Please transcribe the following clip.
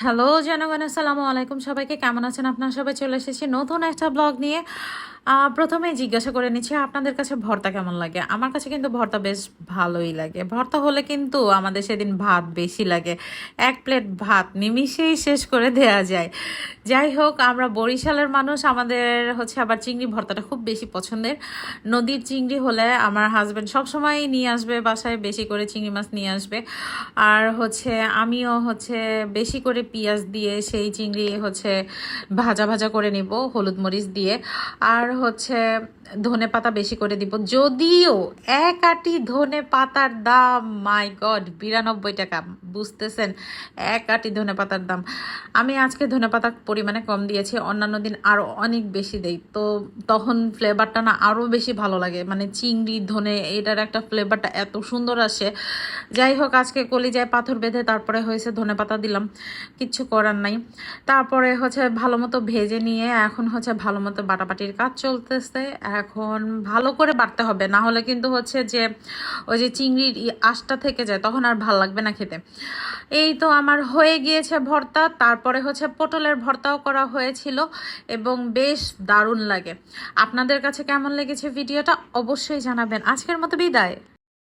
Hello জনগণ, আসসালামু আলাইকুম। সবাইকে কেমন আছেন আপনারা? সবাই চলে এসেছি নতুন একটা ব্লগ নিয়ে। প্রথমেই জিজ্ঞাসা করে নিচ্ছি, আপনাদের কাছে ভর্তা কেমন লাগে? আমার কাছে কিন্তু ভর্তা বেশ ভালোই লাগে। ভর্তা হলে কিন্তু আমাদের সেদিন ভাত বেশি লাগে, এক প্লেট ভাত নিমিষেই শেষ করে দেয়া যায়। যাই হোক, আমরা বরিশালের মানুষ, আমাদের হচ্ছে আবার চিংড়ি ভর্তাটা খুব বেশি পছন্দের। নদীর চিংড়ি হলে আমার হাজব্যান্ড সবসময় নিয়ে আসবে বাসায়, বেশি করে চিংড়ি মাছ নিয়ে আসবে। আর হচ্ছে আমিও হচ্ছে বেশি করে পেঁয়াজ দিয়ে সেই চিংড়ি হচ্ছে ভাজা ভাজা করে নিব হলুদ মরিচ দিয়ে। আর হচ্ছে ধনে পাতা বেশি করে দিব, যদিও এক আটি ধনে পাতার দাম মাই গড 92 টাকা। বুঝতেছেন, এক আটি ধনে পাতার দাম। আমি আজকে ধনে পাতার পরিমাণে কম দিয়েছি, অন্যান্য দিন আরও অনেক বেশি দেই, তো তখন ফ্লেভারটা না আরও বেশি ভালো লাগে। মানে চিংড়ি ধনে এটার একটা ফ্লেভারটা এত সুন্দর আসে। যাই হোক, আজকে কলিজায় পাথর বেঁধে তারপরে হয়েছে ধনে পাতা দিলাম, কিচ্ছু করার নাই। তারপরে হচ্ছে ভালো মতো ভেজে নিয়ে এখন হচ্ছে ভালো মতো বাটাবাটির কাজ চলতেছে। এখন ভালো করে বাটতে হবে, না হলে কিন্তু হচ্ছে যে ওই যে চিংড়ির আঁশটা থেকে যায়, তখন আর ভাল লাগবে না খেতে। এই তো আমার হয়ে গিয়েছে ভর্তা। তারপরে হচ্ছে পটলের ভর্তাও করা হয়েছিল এবং বেশ দারুণ লাগে। আপনাদের কাছে কেমন লেগেছে ভিডিওটা অবশ্যই জানাবেন। আজকের মতো বিদায়।